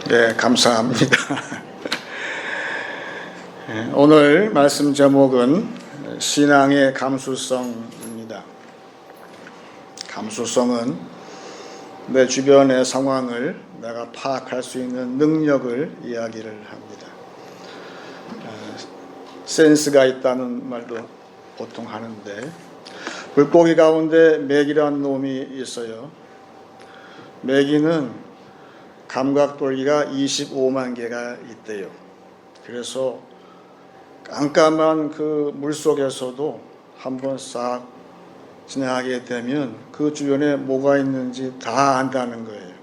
네, 감사합니다. 오늘 말씀 제목은 신앙의 감수성입니다. 감수성은 내 주변의 상황을 내가 파악할 수 있는 능력을 이야기를 합니다. 센스가 있다는 말도 보통 하는데, 물고기 가운데 메기라는 놈이 있어요. 메기는 감각돌기가 25만 개가 있대요. 그래서 깜깜한 그 물속에서도 한번 싹 지나가게 되면 그 주변에 뭐가 있는지 다 안다는 거예요.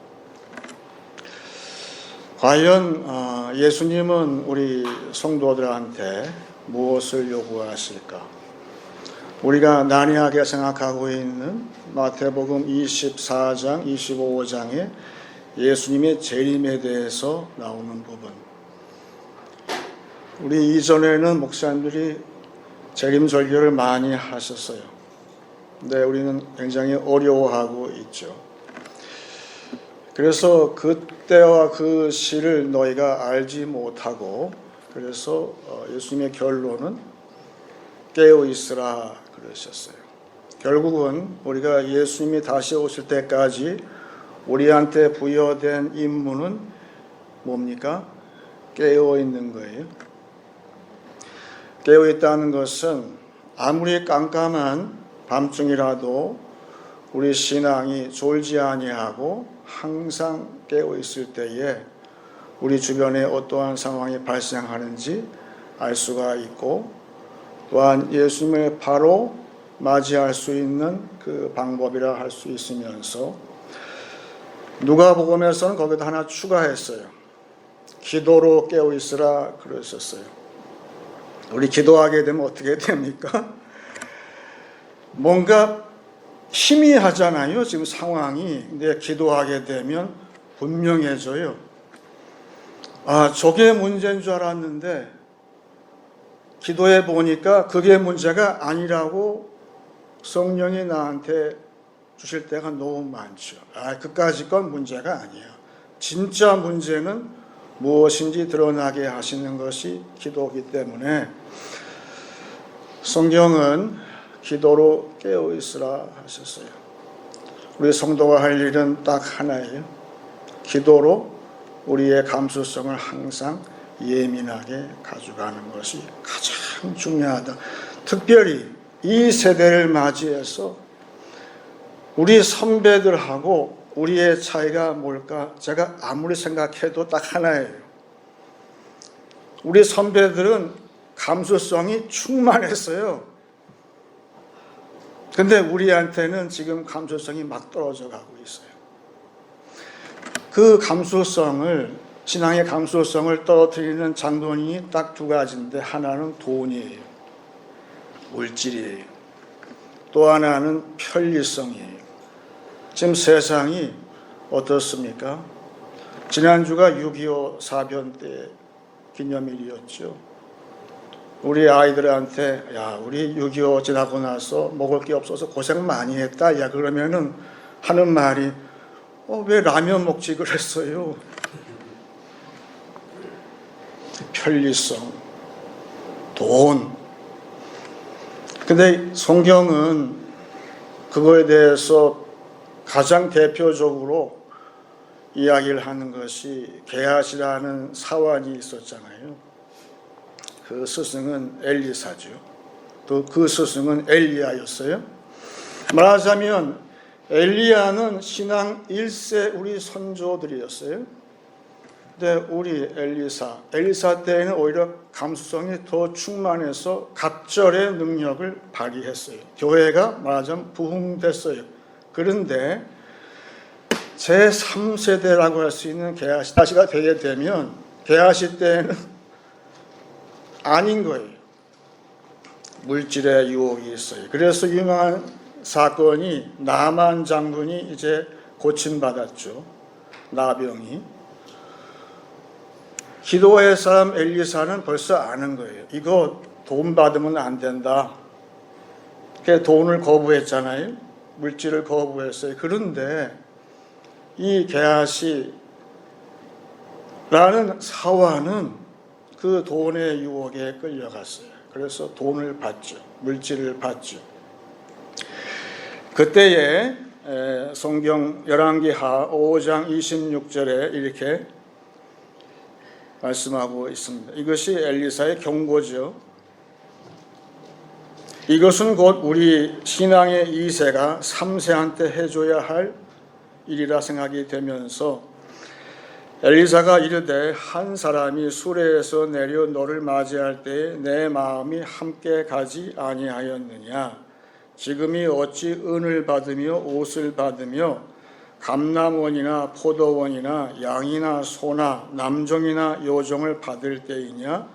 과연 예수님은 우리 성도들한테 무엇을 요구하실까? 우리가 난해하게 생각하고 있는 마태복음 24장, 25장에 예수님의 재림에 대해서 나오는 부분. 우리 이전에는 목사님들이 재림 설교를 많이 하셨어요. 근데 우리는 굉장히 어려워하고 있죠. 그래서 그때와 그 시를 너희가 알지 못하고, 그래서 예수님의 결론은 깨어 있으라 그러셨어요. 결국은 우리가 예수님이 다시 오실 때까지 우리한테 부여된 임무는 뭡니까? 깨어 있는 거예요. 깨어 있다는 것은 아무리 깜깜한 밤중이라도 우리 신앙이 졸지 아니하고 항상 깨어 있을 때에 우리 주변에 어떠한 상황이 발생하는지 알 수가 있고, 또한 예수님을 바로 맞이할 수 있는 그 방법이라 할 수 있으면서, 누가복음에서는 거기다 하나 추가했어요. 기도로 깨어 있으라 그러셨어요. 우리 기도하게 되면 어떻게 됩니까? 뭔가 희미하잖아요, 지금 상황이. 근데 기도하게 되면 분명해져요. 저게 문제인 줄 알았는데 기도해 보니까 그게 문제가 아니라고 성령이 나한테 주실 때가 너무 많죠. 그까짓 건 문제가 아니야. 진짜 문제는 무엇인지 드러나게 하시는 것이 기도이기 때문에 성경은 기도로 깨어 있으라 하셨어요. 우리 성도가 할 일은 딱 하나예요. 기도로 우리의 감수성을 항상 예민하게 가져가는 것이 가장 중요하다. 특별히 이 세대를 맞이해서 우리 선배들하고 우리의 차이가 뭘까? 제가 아무리 생각해도 딱 하나예요. 우리 선배들은 감수성이 충만했어요. 근데 우리한테는 지금 감수성이 막 떨어져 가고 있어요. 그 감수성을, 신앙의 감수성을 떨어뜨리는 장본인이 딱 두 가지인데, 하나는 돈이에요. 물질이에요. 또 하나는 편리성이에요. 지금 세상이 어떻습니까? 지난주가 6.25 사변 때 기념일이었죠. 우리 아이들한테 우리 6.25 지나고 나서 먹을 게 없어서 고생 많이 했다. 그러면은 하는 말이 왜 라면 먹지 그랬어요? 편리성, 돈. 근데 성경은 그거에 대해서 가장 대표적으로 이야기를 하는 것이 게하시라는 사환이 있었잖아요. 그 스승은 엘리사죠. 또 그 스승은 엘리야였어요. 말하자면 엘리야는 신앙 1세 우리 선조들이었어요. 근데 우리 엘리사 때에는 오히려 감수성이 더 충만해서 갑절의 능력을 발휘했어요. 교회가 말하자면 부흥됐어요. 그런데 제3세대라고 할 수 있는 게하시가 되게 되면 게하시 때는 아닌 거예요. 물질의 유혹이 있어요. 그래서 유명한 사건이 나만 장군이 이제 고침받았죠. 나병이. 기도의 사람 엘리사는 벌써 아는 거예요. 이거 돈 받으면 안 된다. 그래서 돈을 거부했잖아요. 물질을 거부했어요. 그런데 이 게하시 라는 사화는 그 돈의 유혹에 끌려갔어요. 그래서 돈을 받죠. 물질을 받죠. 그때에 성경 열왕기하 5장 26절에 이렇게 말씀하고 있습니다. 이것이 엘리사의 경고죠. 이것은 곧 우리 신앙의 2세가 3세한테 해줘야 할 일이라 생각이 되면서 엘리사가 이르되 한 사람이 수레에서 내려 너를 맞이할 때에 내 마음이 함께 가지 아니하였느냐. 지금이 어찌 은을 받으며 옷을 받으며 감람원이나 포도원이나 양이나 소나 남종이나 여종을 받을 때이냐.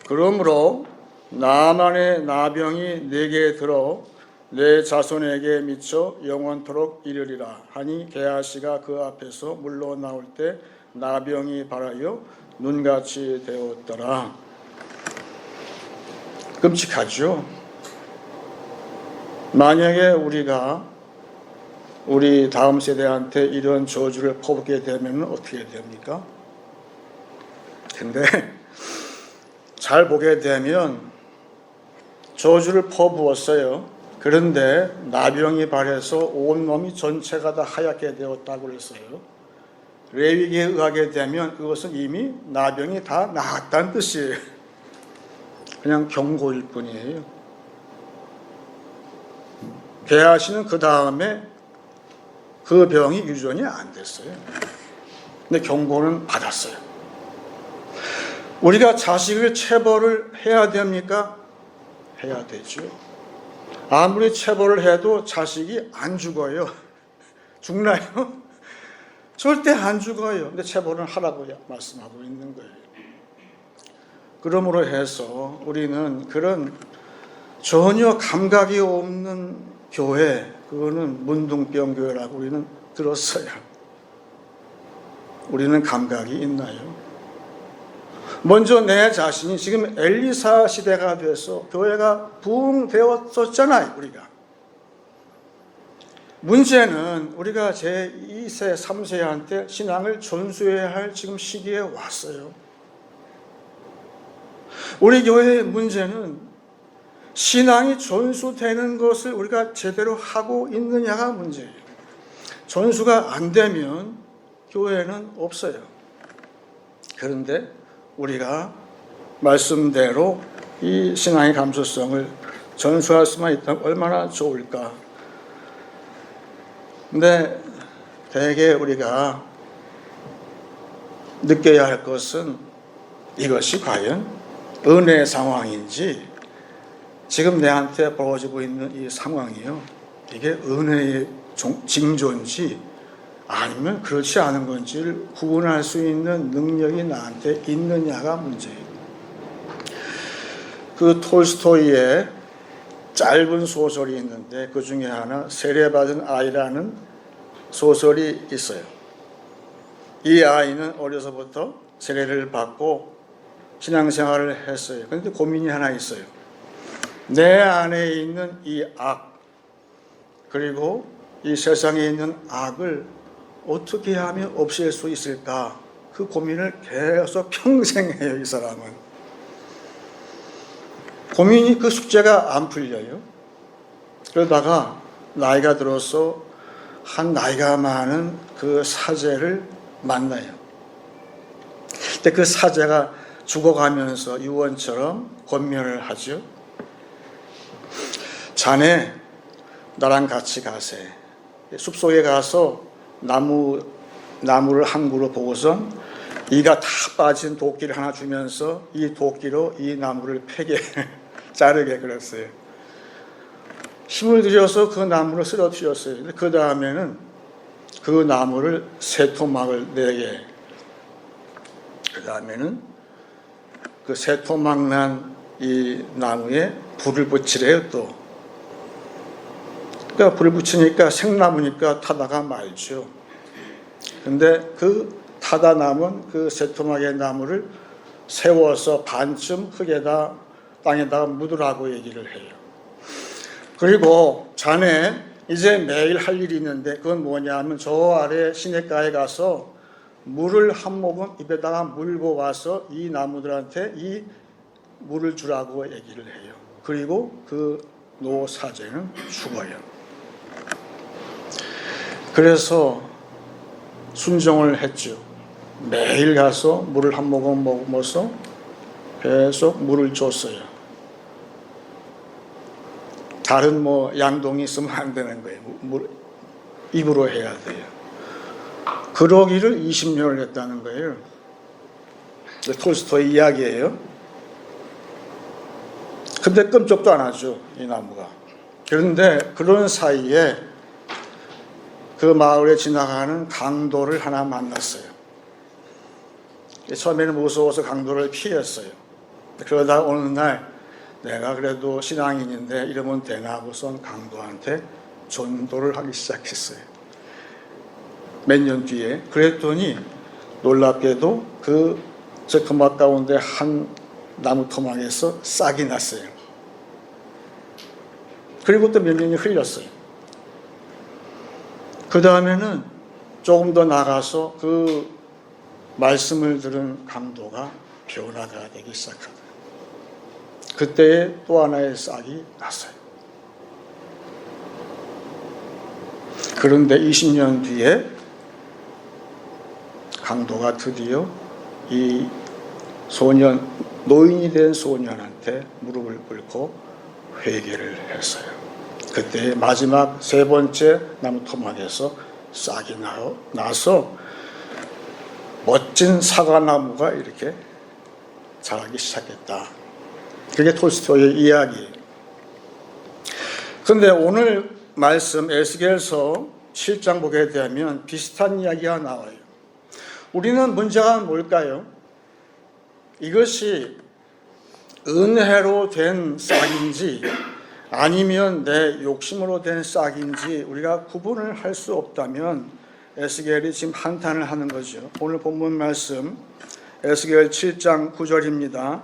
그러므로 나만의 나병이 내게 들어 내 자손에게 미쳐 영원토록 이르리라 하니 게하시가 그 앞에서 물러나올 때 나병이 발하여 눈같이 되었더라. 끔찍하죠. 만약에 우리가 우리 다음 세대한테 이런 저주를 퍼붓게 되면 어떻게 됩니까? 근데 잘 보게 되면 저주를 퍼부었어요. 그런데 나병이 발해서 온몸이 전체가 다 하얗게 되었다고 그랬어요. 레위기에 의하게 되면 그것은 이미 나병이 다 나았다는 뜻이에요. 그냥 경고일 뿐이에요. 게하시는 그 다음에 그 병이 유전이 안 됐어요. 근데 경고는 받았어요. 우리가 자식을 체벌을 해야 됩니까? 해야 되죠. 아무리 체벌을 해도 자식이 안 죽어요. 죽나요? 절대 안 죽어요. 근데 체벌을 하라고 말씀하고 있는 거예요. 그러므로 해서 우리는 그런 전혀 감각이 없는 교회, 그거는 문둥병 교회라고 우리는 들었어요. 우리는 감각이 있나요? 먼저 내 자신이 지금 엘리사 시대가 돼서 교회가 부흥되었었잖아요, 우리가. 문제는 우리가 제2세, 3세한테 신앙을 전수해야 할 지금 시기에 왔어요. 우리 교회의 문제는 신앙이 전수되는 것을 우리가 제대로 하고 있느냐가 문제예요. 전수가 안 되면 교회는 없어요. 그런데 우리가 말씀대로 이 신앙의 감수성을 전수할 수만 있다면 얼마나 좋을까. 근데 대개 우리가 느껴야 할 것은 이것이 과연 은혜의 상황인지, 지금 내한테 벌어지고 있는 이 상황이요, 이게 은혜의 징조인지 아니면 그렇지 않은 건지를 구분할 수 있는 능력이 나한테 있느냐가 문제예요. 그 톨스토이의 짧은 소설이 있는데 그 중에 하나 세례받은 아이라는 소설이 있어요. 이 아이는 어려서부터 세례를 받고 신앙생활을 했어요. 그런데 고민이 하나 있어요. 내 안에 있는 이 악, 그리고 이 세상에 있는 악을 어떻게 하면 없앨 수 있을까? 그 고민을 계속 평생 해요, 이 사람은. 고민이, 그 숙제가 안 풀려요. 그러다가 나이가 들어서 한 나이가 많은 그 사제를 만나요. 근데 그 사제가 죽어가면서 유언처럼 권면을 하죠. 자네, 나랑 같이 가세. 숲속에 가서 나무를 한 그루 보고선 이가 다 빠진 도끼를 하나 주면서 이 도끼로 이 나무를 패게 자르게 그랬어요. 힘을 들여서 그 나무를 쓰러뜨렸어요. 그 다음에는 그 나무를 세 토막을 내게, 그 다음에는 그 세 토막 난 이 나무에 불을 붙이래요. 또 그러니까 불을 붙이니까 생나무니까 타다가 말죠. 근데 그 타다 남은 그 세 토막의 나무를 세워서 반쯤 흙에다 땅에다가 묻으라고 얘기를 해요. 그리고 자네 이제 매일 할 일이 있는데 그건 뭐냐 하면 저 아래 시냇가에 가서 물을 한 모금 입에다가 물고 와서 이 나무들한테 이 물을 주라고 얘기를 해요. 그리고 그 노 사제는 죽어요. 그래서 순종을 했죠. 매일 가서 물을 한 모금 먹으면서 계속 물을 줬어요. 다른 양동이 있으면 안 되는 거예요. 입으로 해야 돼요. 그러기를 20년을 했다는 거예요. 톨스토이 이야기예요. 근데 끔찍도 안 하죠, 이 나무가. 그런데 그런 사이에 그 마을에 지나가는 강도를 하나 만났어요. 처음에는 무서워서 강도를 피했어요. 그러다 어느 날 내가 그래도 신앙인인데 이러면 되나 하고선 강도한테 전도를 하기 시작했어요. 몇 년 뒤에. 그랬더니 놀랍게도 그 토막 가운데 한 나무 토막에서 싹이 났어요. 그리고 또 몇 년이 흘렸어요. 그 다음에는 조금 더 나가서 그 말씀을 들은 강도가 변화가 되기 시작하더라고요. 그때에 또 하나의 싹이 났어요. 그런데 20년 뒤에 강도가 드디어 이 노인이 된 소년한테 무릎을 꿇고 회개를 했어요. 그때 마지막 세 번째 나무 토막에서 싹이 나서 멋진 사과나무가 이렇게 자라기 시작했다. 그게 톨스토이의 이야기예요. 그런데 오늘 말씀 에스겔서 7장 보게 되면 비슷한 이야기가 나와요. 우리는 문제가 뭘까요? 이것이 은혜로 된 싹인지 아니면 내 욕심으로 된 싹인지 우리가 구분을 할 수 없다면 에스겔이 지금 한탄을 하는 거죠. 오늘 본문 말씀 에스겔 7장 9절입니다.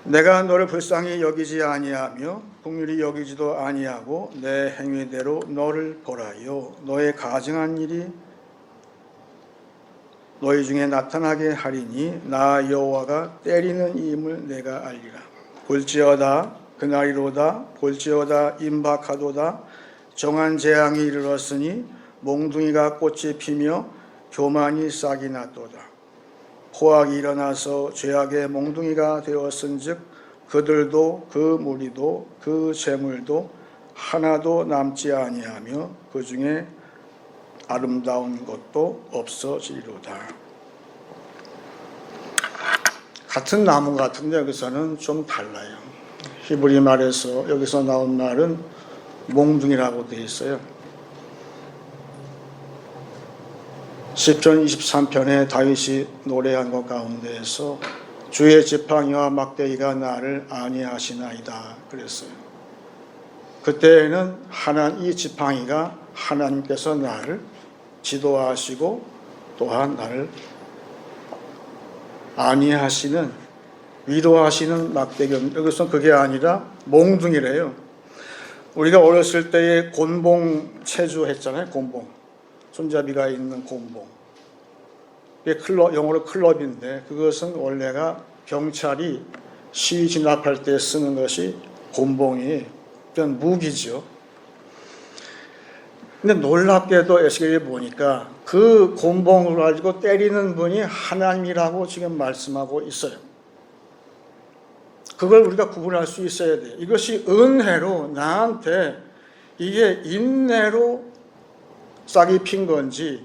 내가 너를 불쌍히 여기지 아니하며 긍휼히 여기지도 아니하고 내 행위대로 너를 벌하여 너의 가증한 일이 너희 중에 나타나게 하리니 나 여호와가 때리는 이임을 내가 알리라. 볼지어다 그날이로다 볼지어다 임박하도다 정한 재앙이 이르렀으니 몽둥이가 꽃이 피며 교만이 싹이 났도다. 포악이 일어나서 죄악의 몽둥이가 되었은즉 그들도 그 무리도 그 재물도 하나도 남지 아니하며 그 중에 아름다운 것도 없어지리로다. 같은 나무 같은데 여기서는 좀 달라요. 히브리 말에서 여기서 나온 말은 몽둥이라고 되어 있어요. 시편 23편에 다윗이 노래한 것 가운데에서 주의 지팡이와 막대기가 나를 안위하시나이다 그랬어요. 그때에는 이 지팡이가 하나님께서 나를 지도하시고 또한 나를 안위하시는 위로하시는 막대기. 여기서 그게 아니라 몽둥이래요. 우리가 어렸을 때에 곤봉 체조했잖아요. 곤봉. 손잡이가 있는 곤봉. 이게 영어로 클럽인데 그것은 원래가 경찰이 시위 진압할 때 쓰는 것이 곤봉이 어떤 무기죠. 근데 놀랍게도 에스겔이 보니까 그 곤봉을 가지고 때리는 분이 하나님이라고 지금 말씀하고 있어요. 그걸 우리가 구분할 수 있어야 돼요. 이것이 은혜로 나한테 이게 인내로 싹이 핀 건지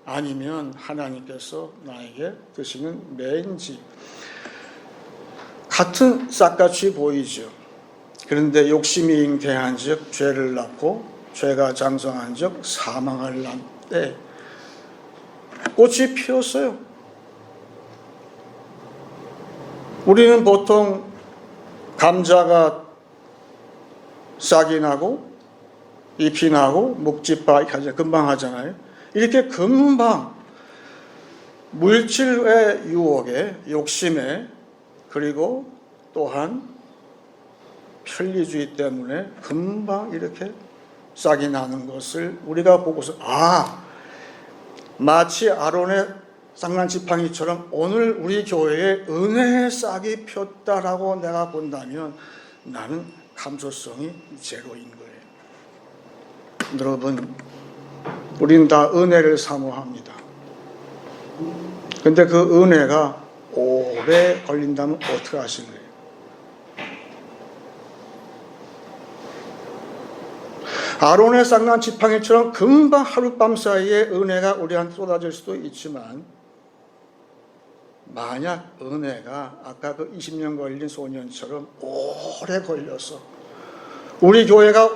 아니면 하나님께서 나에게 드시는 매인지 같은 싹같이 보이죠. 그런데 욕심이 잉태한 즉 죄를 낳고 죄가 장성한 즉 사망을 낳을 때 꽃이 피었어요. 우리는 보통 감자가 싹이 나고 잎이 나고 묵지바 금방 하잖아요. 이렇게 금방 물질의 유혹에 욕심에 그리고 또한 편리주의 때문에 금방 이렇게 싹이 나는 것을 우리가 보고서 마치 아론의 상란지팡이처럼 오늘 우리 교회에 은혜의 싹이 폈다라고 내가 본다면 나는 감수성이 제로인 거예요. 여러분, 우린 다 은혜를 사모합니다. 근데 그 은혜가 오래 걸린다면 어떻게 하실래요? 아론의 쌍난 지팡이처럼 금방 하룻밤 사이에 은혜가 우리한테 쏟아질 수도 있지만, 만약 은혜가 아까 그 20년 걸린 소년처럼 오래 걸려서, 우리 교회가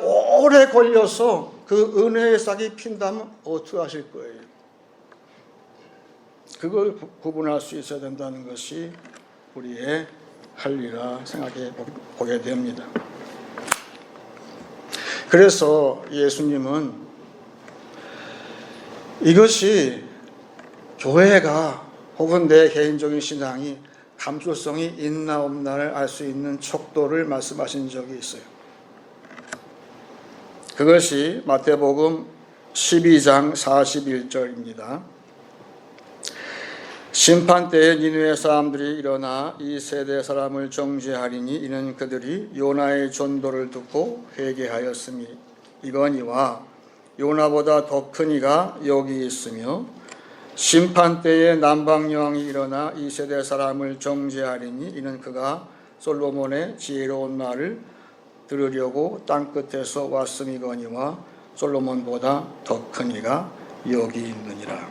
오래 걸려서 그 은혜의 싹이 핀다면 어떻게 하실 거예요? 그걸 구분할 수 있어야 된다는 것이 우리의 할 일이라 생각해 보게 됩니다. 그래서 예수님은 이것이 교회가 혹은 내 개인적인 신앙이 감수성이 있나 없나를 알 수 있는 척도를 말씀하신 적이 있어요. 그것이 마태복음 12장 41절입니다. 심판때에 니느웨 사람들이 일어나 이 세대 사람을 정죄하리니 이는 그들이 요나의 전도를 듣고 회개하였으니 이거니와 요나보다 더 큰 이가 여기 있으며 심판때에 남방여왕이 일어나 이 세대 사람을 정죄하리니 이는 그가 솔로몬의 지혜로운 말을 들으려고 땅끝에서 왔음이거니와 솔로몬보다 더 큰 이가 여기 있느니라.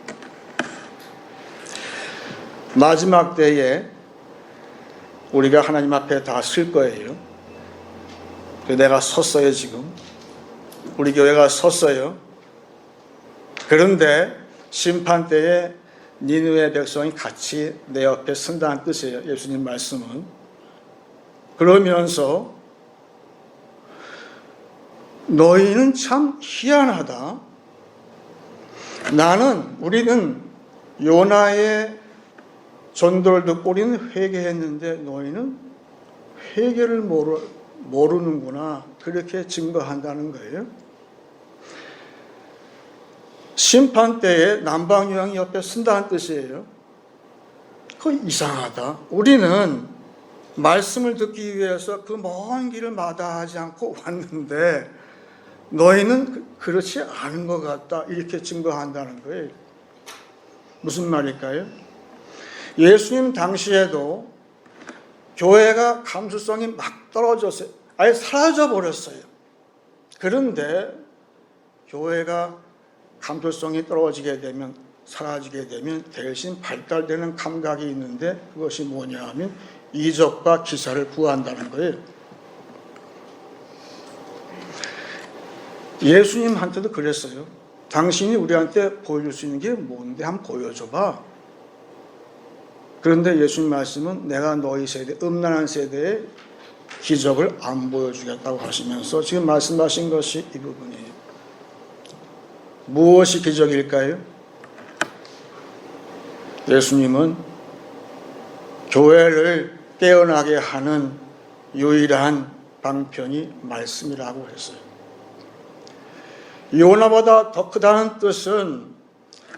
마지막 때에 우리가 하나님 앞에 다 쓸 거예요. 내가 섰어요. 지금 우리 교회가 섰어요. 그런데 심판 때에 니느웨 백성이 같이 내 옆에 선다는 뜻이에요. 예수님 말씀은. 그러면서 너희는 참 희한하다. 우리는 요나의 전도를 듣고 우리는 회개했는데 너희는 회개를 모르는구나. 그렇게 증거한다는 거예요. 심판 때에 남방여왕이 옆에 쓴다는 뜻이에요. 그거 이상하다. 우리는 말씀을 듣기 위해서 그 먼 길을 마다하지 않고 왔는데 너희는 그렇지 않은 것 같다. 이렇게 증거한다는 거예요. 무슨 말일까요? 예수님 당시에도 교회가 감수성이 막 떨어졌어요. 아예 사라져 버렸어요. 그런데 교회가 감수성이 떨어지게 되면, 사라지게 되면 대신 발달되는 감각이 있는데 그것이 뭐냐 하면 이적과 기사를 구한다는 거예요. 예수님한테도 그랬어요. 당신이 우리한테 보여줄 수 있는 게 뭔데 한번 보여줘봐. 그런데 예수님 말씀은 내가 너희 세대, 음란한 세대에 기적을 안 보여주겠다고 하시면서 지금 말씀하신 것이 이 부분이에요. 무엇이 기적일까요? 예수님은 교회를 깨어나게 하는 유일한 방편이 말씀이라고 했어요. 요나보다 더 크다는 뜻은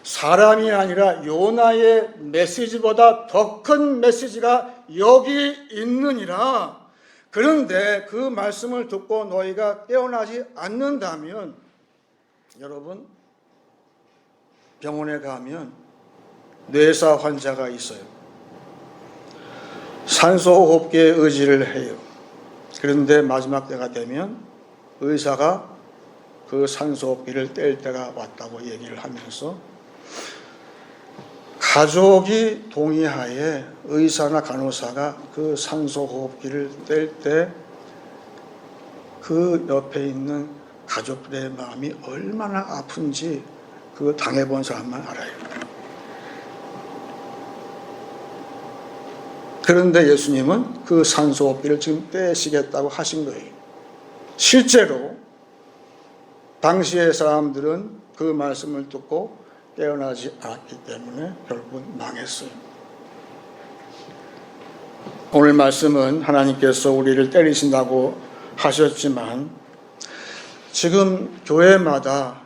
사람이 아니라 요나의 메시지보다 더 큰 메시지가 여기 있느니라. 그런데 그 말씀을 듣고 너희가 깨어나지 않는다면, 여러분 병원에 가면 뇌사 환자가 있어요. 산소호흡기에 의지를 해요. 그런데 마지막 때가 되면 의사가 그 산소호흡기를 뗄 때가 왔다고 얘기를 하면서 가족이 동의하에 의사나 간호사가 그 산소호흡기를 뗄 때 그 옆에 있는 가족들의 마음이 얼마나 아픈지 그거 당해본 사람만 알아요. 그런데 예수님은 그 산소호흡기를 지금 떼시겠다고 하신 거예요. 실제로 당시의 사람들은 그 말씀을 듣고 깨어나지 않았기 때문에 결국은 망했어요. 오늘 말씀은 하나님께서 우리를 때리신다고 하셨지만 지금 교회마다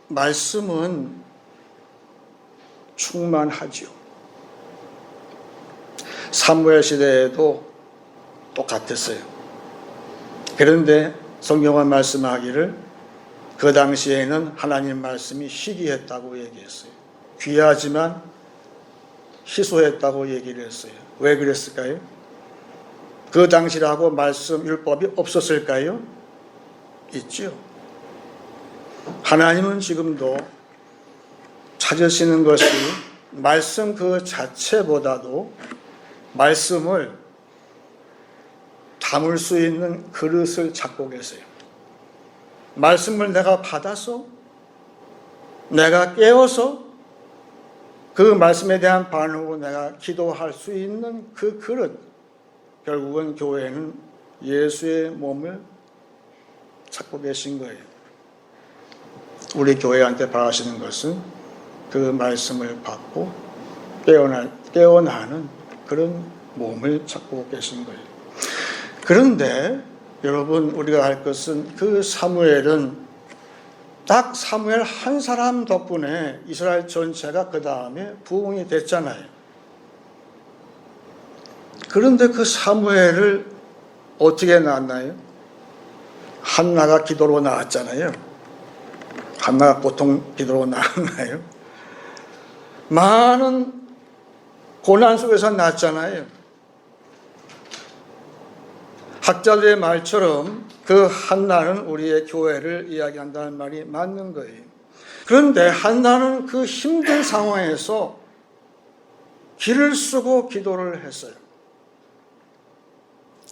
말씀은 충만하지요. 사무엘 시대에도 똑같았어요. 그런데 성경은 말씀하기를 그 당시에는 하나님 말씀이 희귀했다고 얘기했어요. 귀하지만 희소했다고 얘기를 했어요. 왜 그랬을까요? 그 당시라고 말씀 율법이 없었을까요? 있죠. 하나님은 지금도 찾으시는 것이 말씀 그 자체보다도 말씀을 담을 수 있는 그릇을 찾고 계세요. 말씀을 내가 받아서, 내가 깨어서 그 말씀에 대한 반응으로 내가 기도할 수 있는 그 그릇, 결국은 교회는 예수의 몸을 찾고 계신 거예요. 우리 교회한테 바라시는 것은 그 말씀을 받고 깨어나는 그런 몸을 찾고 계신 거예요. 그런데 여러분, 우리가 할 것은 그 사무엘은 딱 사무엘 한 사람 덕분에 이스라엘 전체가 그 다음에 부흥이 됐잖아요. 그런데 그 사무엘을 어떻게 낳았나요? 한나가 기도로 낳았잖아요. 한나가 보통 기도로 낳았나요? 많은 고난 속에서 낳았잖아요. 학자들의 말처럼 그 한나는 우리의 교회를 이야기한다는 말이 맞는 거예요. 그런데 한나는 그 힘든 상황에서 길을 쓰고 기도를 했어요.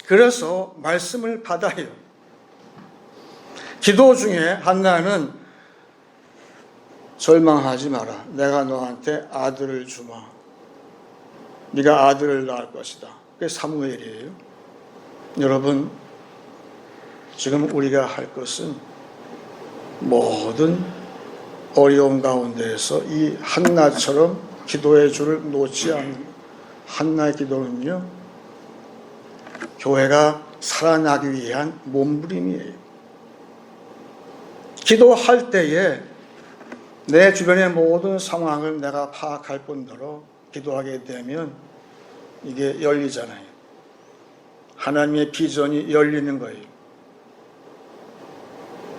그래서 말씀을 받아요. 기도 중에 한나는 절망하지 마라. 내가 너한테 아들을 주마. 네가 아들을 낳을 것이다. 그게 사무엘이에요. 여러분, 지금 우리가 할 것은 모든 어려움 가운데에서 이 한나처럼 기도의 줄을 놓지 않는 한나의 기도는요, 교회가 살아나기 위한 몸부림이에요. 기도할 때에 내 주변의 모든 상황을 내가 파악할 뿐더러 기도하게 되면 이게 열리잖아요. 하나님의 비전이 열리는 거예요.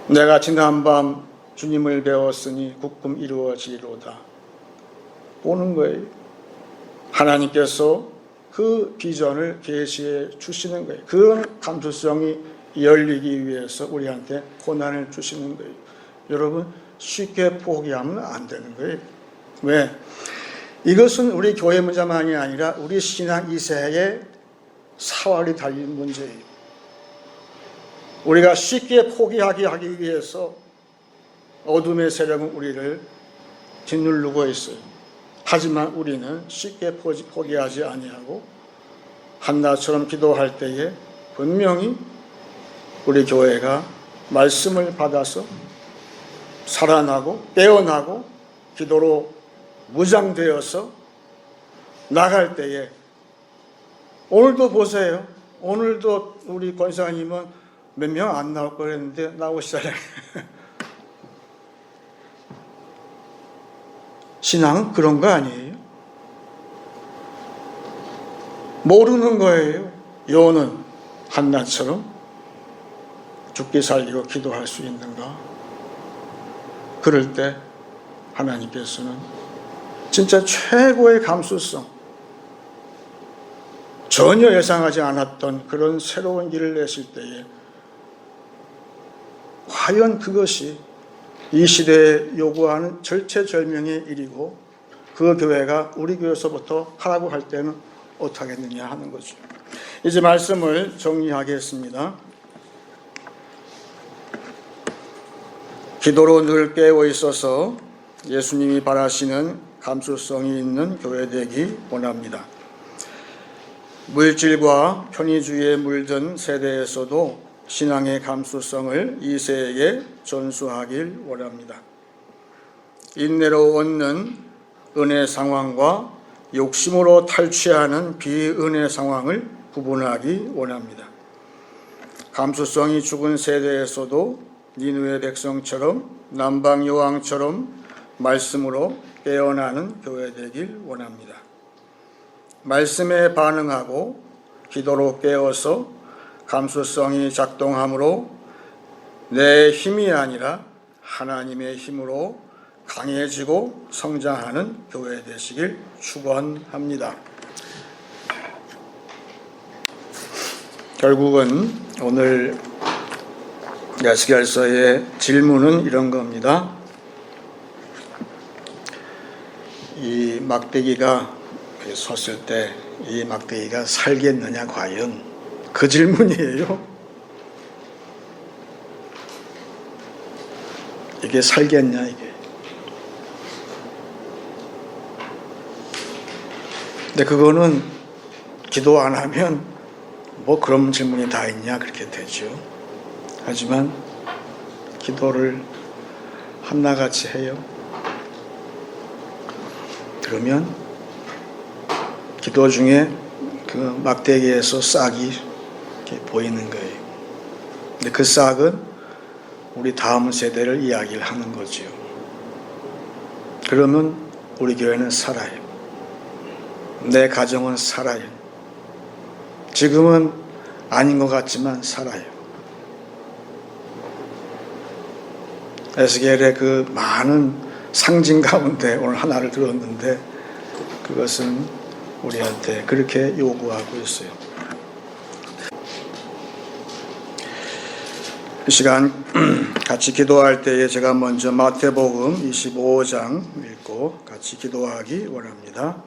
내가 지난밤 주님을 배웠으니 국금 이루어지리로다. 보는 거예요. 하나님께서 그 비전을 계시해 주시는 거예요. 그런 감수성이 열리기 위해서 우리한테 고난을 주시는 거예요. 여러분, 쉽게 포기하면 안 되는 거예요. 왜? 이것은 우리 교회 문제만이 아니라 우리 신앙 2세의 사활이 달린 문제예요. 우리가 쉽게 포기하게 하기 위해서 어둠의 세력은 우리를 짓누르고 있어요. 하지만 우리는 쉽게 포기하지 아니하고 한나처럼 기도할 때에 분명히 우리 교회가 말씀을 받아서 살아나고 깨어나고 기도로 무장되어서 나갈 때에, 오늘도 보세요. 오늘도 우리 권사님은 몇 명 안 나올 거랬는데 나오시잖아요. 신앙은 그런 거 아니에요? 모르는 거예요. 요는 한나처럼 죽기 살리고 기도할 수 있는가? 그럴 때 하나님께서는 진짜 최고의 감수성, 전혀 예상하지 않았던 그런 새로운 길을 내실 때에 과연 그것이 이 시대에 요구하는 절체절명의 일이고 그 교회가 우리 교회에서부터 하라고 할 때는 어떡하겠느냐 하는 거죠. 이제 말씀을 정리하겠습니다. 기도로 늘 깨어 있어서 예수님이 바라시는 감수성이 있는 교회 되기 원합니다. 물질과 편의주의에 물든 세대에서도 신앙의 감수성을 2세에게 전수하길 원합니다. 인내로 얻는 은혜 상황과 욕심으로 탈취하는 비은혜 상황을 구분하기 원합니다. 감수성이 죽은 세대에서도 니느웨 백성처럼 남방 여왕처럼 말씀으로 깨어나는 교회 되길 원합니다. 말씀에 반응하고 기도로 깨어서 감수성이 작동함으로 내 힘이 아니라 하나님의 힘으로 강해지고 성장하는 교회 되시길 축원합니다. 결국은 오늘 야스겔서의 질문은 이런 겁니다. 이 막대기가 섰을 때 이 막대기가 살겠느냐 과연? 그 질문이에요. 이게 살겠냐 이게. 근데 그거는 기도 안 하면 뭐 그런 질문이 다 있냐 그렇게 되죠. 하지만 기도를 한나같이 해요. 그러면 기도 중에 그 막대기에서 싹이 이렇게 보이는 거예요. 근데 그 싹은 우리 다음 세대를 이야기를 하는 거죠. 그러면 우리 교회는 살아요. 내 가정은 살아요. 지금은 아닌 것 같지만 살아요. 에스겔의 그 많은 상징 가운데 오늘 하나를 들었는데 그것은 우리한테 그렇게 요구하고 있어요. 이 시간 같이 기도할 때에 제가 먼저 마태복음 25장 읽고 같이 기도하기 원합니다.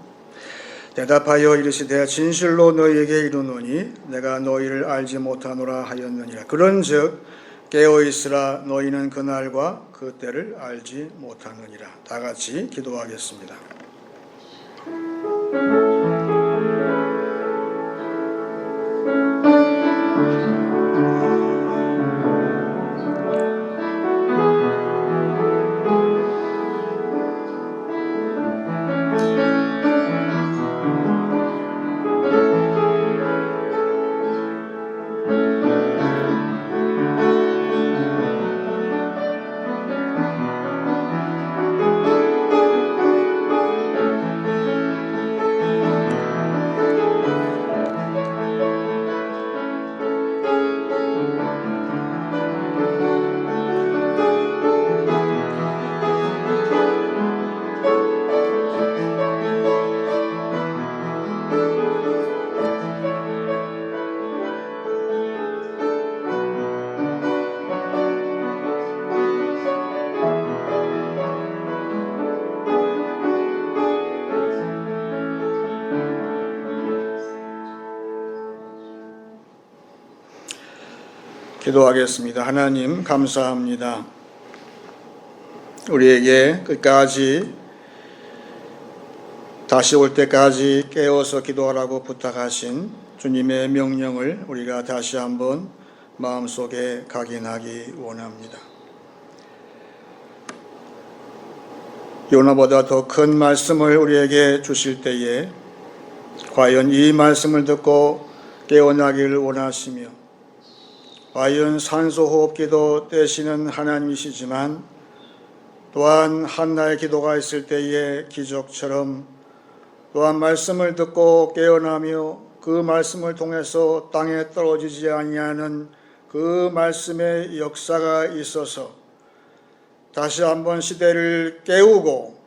대답하여 이르시되 진실로 너희에게 이르노니 내가 너희를 알지 못하노라 하였느니라. 그런즉 깨어있으라. 너희는 그날과 그 때를 알지 못하느니라. 다 같이 기도하겠습니다. 기도하겠습니다. 하나님 감사합니다. 우리에게 끝까지 다시 올 때까지 깨어서 기도하라고 부탁하신 주님의 명령을 우리가 다시 한번 마음속에 각인하기 원합니다. 요나보다 더 큰 말씀을 우리에게 주실 때에 과연 이 말씀을 듣고 깨어나기를 원하시며 과연 산소호흡기도 떼시는 하나님이시지만 또한 한나의 기도가 있을 때에 기적처럼 또한 말씀을 듣고 깨어나며 그 말씀을 통해서 땅에 떨어지지 아니하는 그 말씀의 역사가 있어서 다시 한번 시대를 깨우고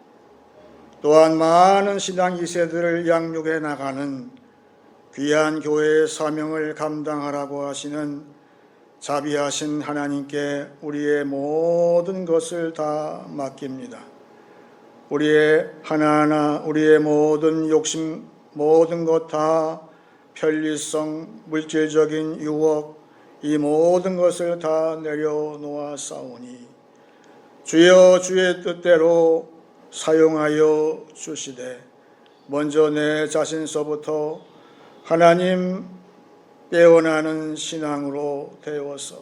또한 많은 신앙 2세들을 양육해 나가는 귀한 교회의 사명을 감당하라고 하시는 자비하신 하나님께 우리의 모든 것을 다 맡깁니다. 우리의 하나하나 우리의 모든 욕심 모든 것 다 편리성 물질적인 유혹 이 모든 것을 다 내려놓아 싸우니 주여 주의 뜻대로 사용하여 주시되 먼저 내 자신서부터 하나님 깨어나는 신앙으로 되어서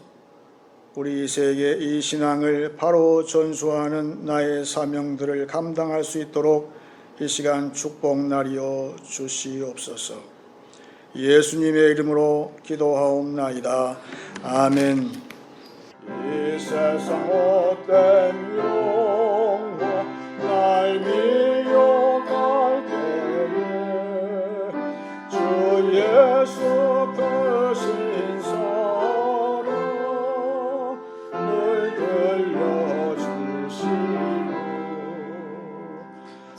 우리 세계 이 신앙을 바로 전수하는 나의 사명들을 감당할 수 있도록 이 시간 축복나리여 주시옵소서. 예수님의 이름으로 기도하옵나이다. 아멘. 이 세상 못된 영혼 날 예수 크신 서로 늘 들려주시고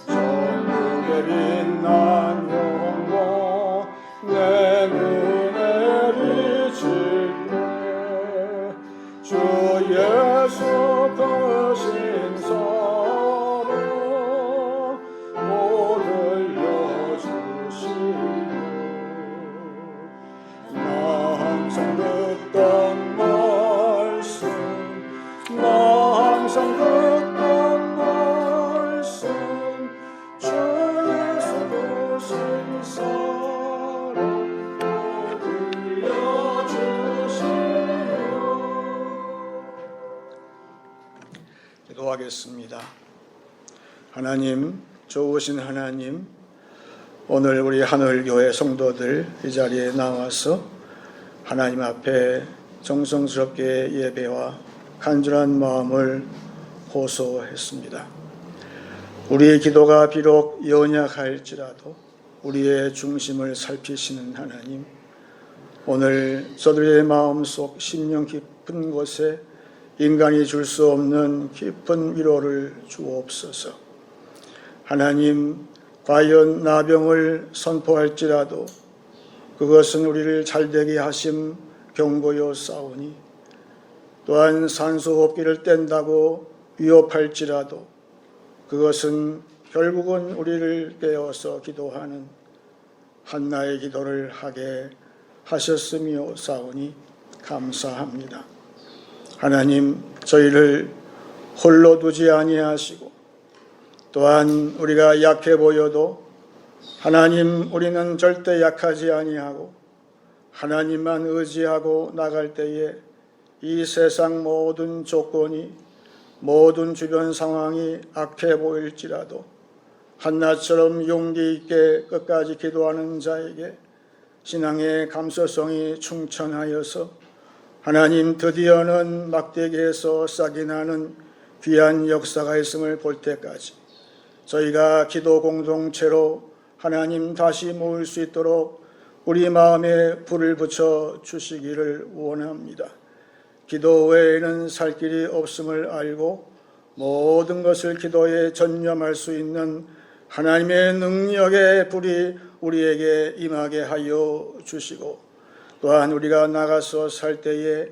천국에 빛난 영광 내 눈에 비칠 때 주 예수 크신 서로 못 들려주시고 나 항상 듣던 말씀 나 항상 듣던 말씀 주 예수 크신 사랑 못 들려주시고 기도하겠습니다. 하나님, 좋으신 하나님, 오늘 우리 하늘교회 성도들 이 자리에 나와서 하나님 앞에 정성스럽게 예배와 간절한 마음을 호소했습니다. 우리의 기도가 비록 연약할지라도 우리의 중심을 살피시는 하나님, 오늘 저들의 마음속 심령 깊은 곳에 인간이 줄 수 없는 깊은 위로를 주옵소서. 하나님, 과연 나병을 선포할지라도 그것은 우리를 잘되게 하심 경고요 싸우니, 또한 산소호흡기를 뗀다고 위협할지라도 그것은 결국은 우리를 깨워서 기도하는 한나의 기도를 하게 하셨으며 싸우니 감사합니다. 하나님, 저희를 홀로 두지 아니하시고 또한 우리가 약해 보여도 하나님, 우리는 절대 약하지 아니하고 하나님만 의지하고 나갈 때에 이 세상 모든 조건이 모든 주변 상황이 악해 보일지라도 한나처럼 용기 있게 끝까지 기도하는 자에게 신앙의 감수성이 충천하여서 하나님, 드디어는 막대기에서 싹이 나는 귀한 역사가 있음을 볼 때까지 저희가 기도 공동체로 하나님 다시 모일 수 있도록 우리 마음에 불을 붙여 주시기를 원합니다. 기도 외에는 살 길이 없음을 알고 모든 것을 기도에 전념할 수 있는 하나님의 능력의 불이 우리에게 임하게 하여 주시고, 또한 우리가 나가서 살 때에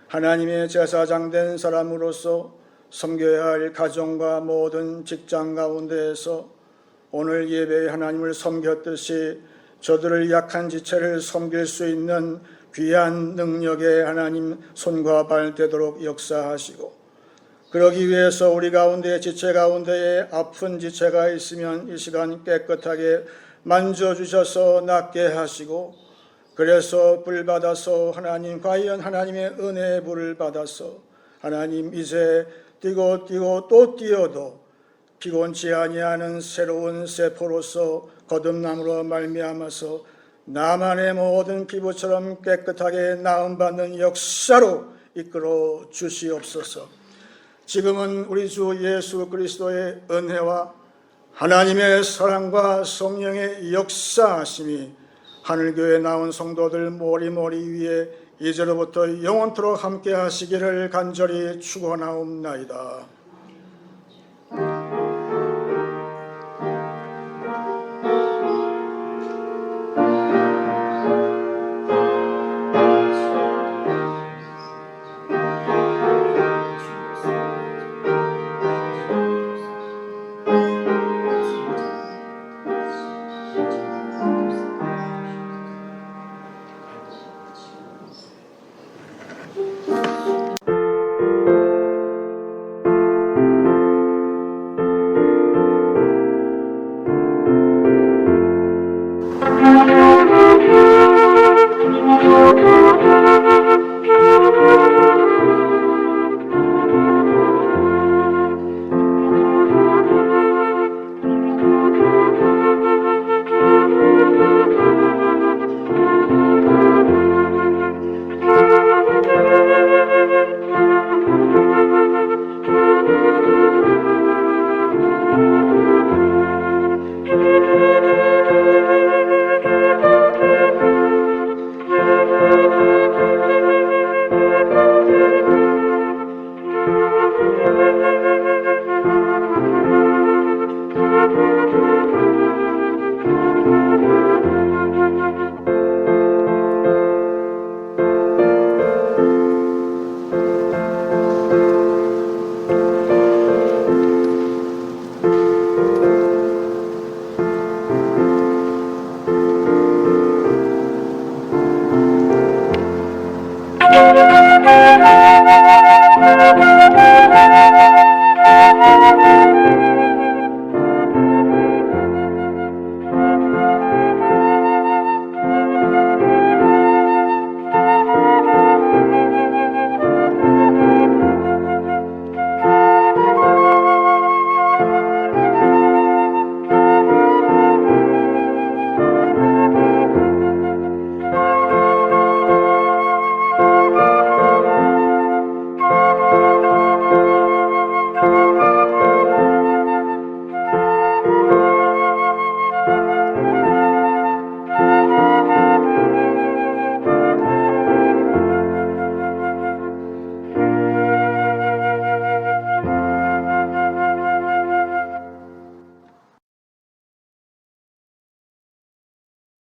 하나님의 제사장 된 사람으로서 섬겨야 할 가정과 모든 직장 가운데에서 오늘 예배에 하나님을 섬겼듯이 저들을 약한 지체를 섬길 수 있는 귀한 능력의 하나님 손과 발 되도록 역사하시고, 그러기 위해서 우리 가운데 지체 가운데에 아픈 지체가 있으면 이 시간 깨끗하게 만져주셔서 낫게 하시고, 그래서 불 받아서 하나님, 과연 하나님의 은혜의 불을 받아서 하나님 이제 뛰고 또 뛰어도 피곤치 아니하는 새로운 세포로서 거듭남으로 말미암아서 나만의 모든 피부처럼 깨끗하게 나음받는 역사로 이끌어 주시옵소서. 지금은 우리 주 예수 그리스도의 은혜와 하나님의 사랑과 성령의 역사하심이 하늘교회에 나온 성도들 모리모리 위에 이제로부터 영원토록 함께 하시기를 간절히 축원하옵나이다.